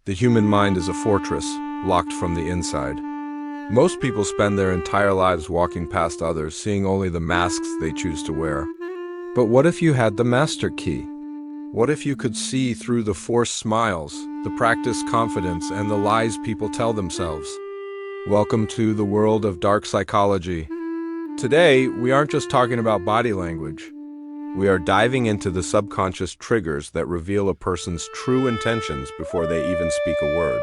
The human mind is a fortress, locked from the inside. Most people spend their entire lives walking past others, seeing only the masks they choose to wear. But what if you had the master key? What if you could see through the forced smiles, the practiced confidence, and the lies people tell themselves? Welcome to the world of dark psychology. Today, we aren't just talking about body language. We are diving into the subconscious triggers that reveal a person's true intentions before they even speak a word.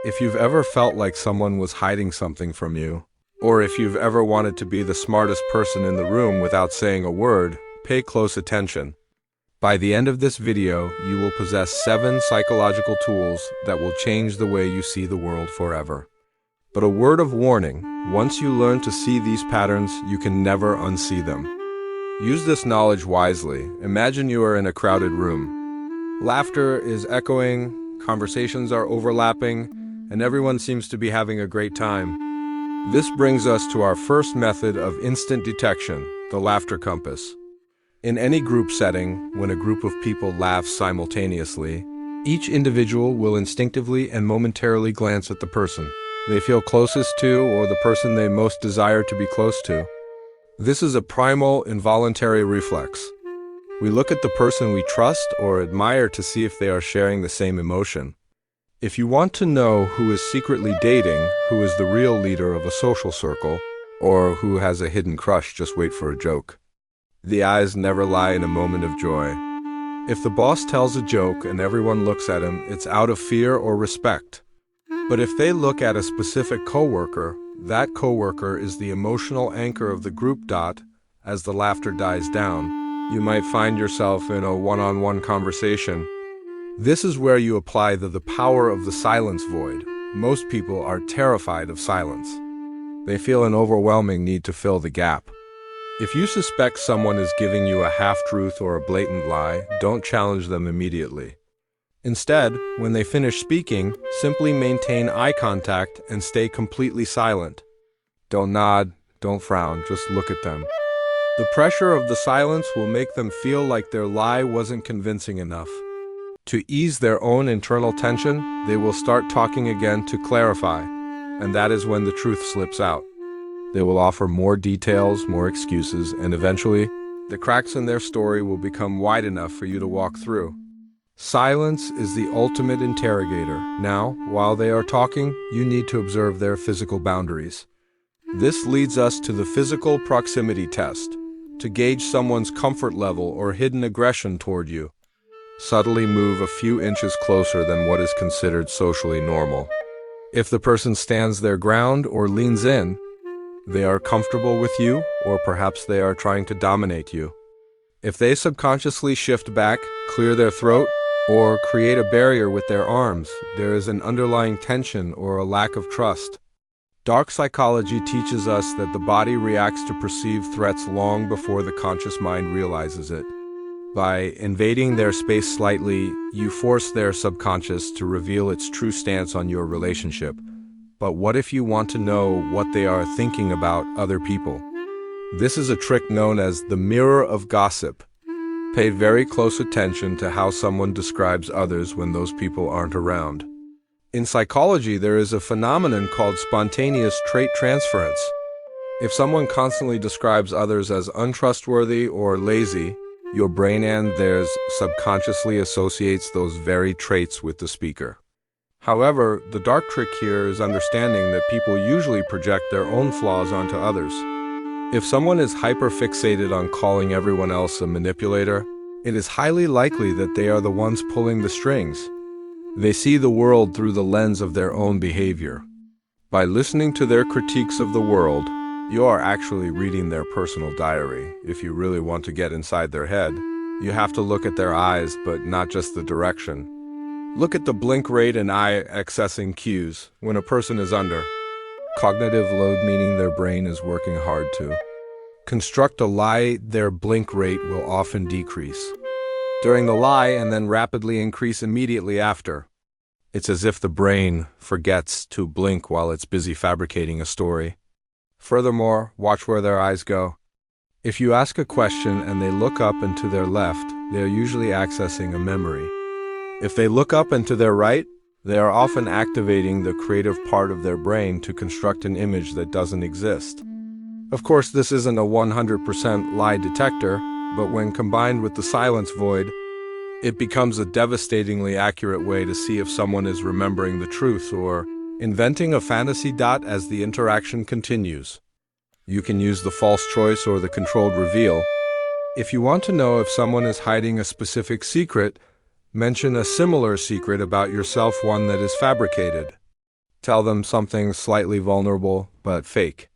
If you've ever felt like someone was hiding something from you, or if you've ever wanted to be the smartest person in the room without saying a word, pay close attention. By the end of this video, you will possess 7 psychological tools that will change the way you see the world forever. But a word of warning, once you learn to see these patterns, you can never unsee them. Use this knowledge wisely. Imagine you are in a crowded room. Laughter is echoing, conversations are overlapping, and everyone seems to be having a great time. This brings us to our first method of instant detection, the laughter compass. In any group setting, when a group of people laughs simultaneously, each individual will instinctively and momentarily glance at the person they feel closest to or the person they most desire to be close to. This is a primal, involuntary reflex. We look at the person we trust or admire to see if they are sharing the same emotion. If you want to know who is secretly dating, who is the real leader of a social circle, or who has a hidden crush, just wait for a joke. The eyes never lie in a moment of joy. If the boss tells a joke and everyone looks at him, it's out of fear or respect. But if they look at a specific coworker, that coworker is the emotional anchor of the group. As the laughter dies down, you might find yourself in a one-on-one conversation. This is where you apply the power of the silence void. Most people are terrified of silence. They feel an overwhelming need to fill the gap. If you suspect someone is giving you a half-truth or a blatant lie, don't challenge them immediately. Instead, when they finish speaking, simply maintain eye contact and stay completely silent. Don't nod, don't frown, just look at them. The pressure of the silence will make them feel like their lie wasn't convincing enough. To ease their own internal tension, they will start talking again to clarify, and that is when the truth slips out. They will offer more details, more excuses, and eventually, the cracks in their story will become wide enough for you to walk through. Silence is the ultimate interrogator. Now, while they are talking, you need to observe their physical boundaries. This leads us to the physical proximity test, to gauge someone's comfort level or hidden aggression toward you. Subtly move a few inches closer than what is considered socially normal. If the person stands their ground or leans in, they are comfortable with you, or perhaps they are trying to dominate you. If they subconsciously shift back, clear their throat, or create a barrier with their arms, there is an underlying tension or a lack of trust. Dark psychology teaches us that the body reacts to perceived threats long before the conscious mind realizes it. By invading their space slightly, you force their subconscious to reveal its true stance on your relationship. But what if you want to know what they are thinking about other people? This is a trick known as the mirror of gossip. Pay very close attention to how someone describes others when those people aren't around. In psychology, there is a phenomenon called spontaneous trait transference. If someone constantly describes others as untrustworthy or lazy, your brain and theirs subconsciously associates those very traits with the speaker. However, the dark trick here is understanding that people usually project their own flaws onto others. If someone is hyper-fixated on calling everyone else a manipulator, it is highly likely that they are the ones pulling the strings. They see the world through the lens of their own behavior. By listening to their critiques of the world, you are actually reading their personal diary. If you really want to get inside their head, you have to look at their eyes, but not just the direction. Look at the blink rate and eye accessing cues when a person is under cognitive load, meaning their brain is working hard to construct a lie. Their blink rate will often decrease during the lie and then rapidly increase immediately after. It's as if the brain forgets to blink while it's busy fabricating a story. Furthermore, watch where their eyes go. If you ask a question and they look up and to their left, they are usually accessing a memory. If they look up and to their right, They are often activating the creative part of their brain to construct an image that doesn't exist. Of course, this isn't a 100% lie detector, but when combined with the silence void, it becomes a devastatingly accurate way to see if someone is remembering the truth or inventing a fantasy. As the interaction continues, you can use the false choice or the controlled reveal. If you want to know if someone is hiding a specific secret, mention a similar secret about yourself, one that is fabricated. Tell them something slightly vulnerable but fake.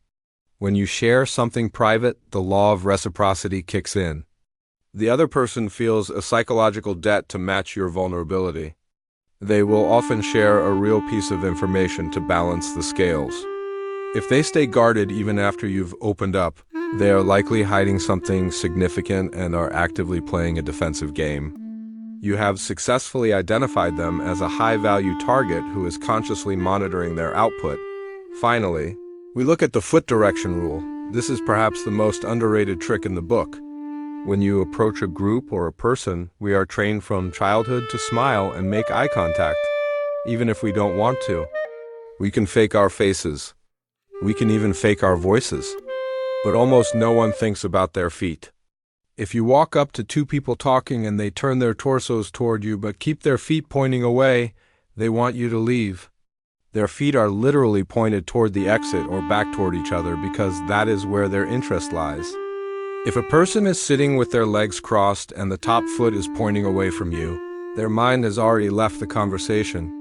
When you share something private, the law of reciprocity kicks in. The other person feels a psychological debt to match your vulnerability. They will often share a real piece of information to balance the scales. If they stay guarded even after you've opened up, they are likely hiding something significant and are actively playing a defensive game. You have successfully identified them as a high-value target who is consciously monitoring their output. Finally, we look at the foot direction rule. This is perhaps the most underrated trick in the book. When you approach a group or a person, we are trained from childhood to smile and make eye contact, even if we don't want to. We can fake our faces. We can even fake our voices. But almost no one thinks about their feet. If you walk up to two people talking and they turn their torsos toward you but keep their feet pointing away, they want you to leave. Their feet are literally pointed toward the exit or back toward each other because that is where their interest lies. If a person is sitting with their legs crossed and the top foot is pointing away from you, their mind has already left the conversation.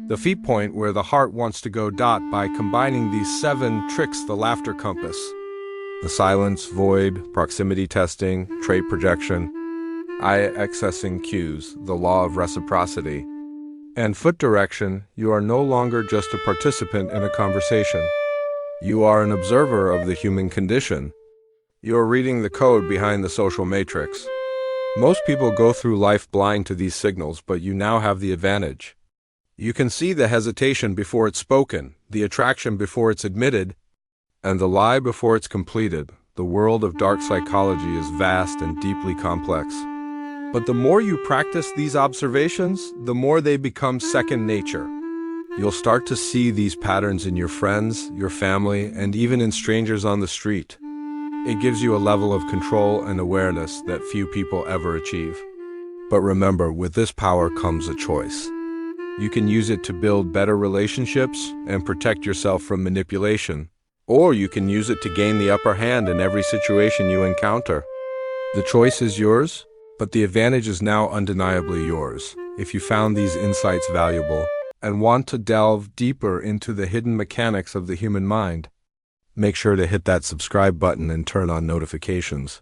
The feet point where the heart wants to go. By combining these 7 tricks, the laughter compass, the silence void, proximity testing, trait projection, eye accessing cues, the law of reciprocity, and foot direction, you are no longer just a participant in a conversation. You are an observer of the human condition. You are reading the code behind the social matrix. Most people go through life blind to these signals, but you now have the advantage. You can see the hesitation before it's spoken, the attraction before it's admitted, and the lie before it's completed. The world of dark psychology is vast and deeply complex. But the more you practice these observations, the more they become second nature. You'll start to see these patterns in your friends, your family, and even in strangers on the street. It gives you a level of control and awareness that few people ever achieve. But remember, with this power comes a choice. You can use it to build better relationships and protect yourself from manipulation, or you can use it to gain the upper hand in every situation you encounter. The choice is yours, but the advantage is now undeniably yours. If you found these insights valuable and want to delve deeper into the hidden mechanics of the human mind, make sure to hit that subscribe button and turn on notifications.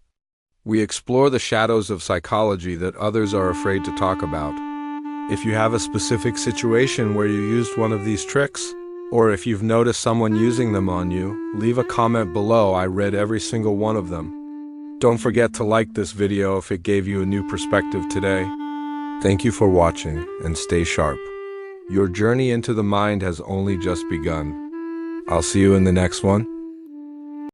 We explore the shadows of psychology that others are afraid to talk about. If you have a specific situation where you used one of these tricks, or if you've noticed someone using them on you, leave a comment below. I read every single one of them. Don't forget to like this video if it gave you a new perspective today. Thank you for watching, and stay sharp. Your journey into the mind has only just begun. I'll see you in the next one.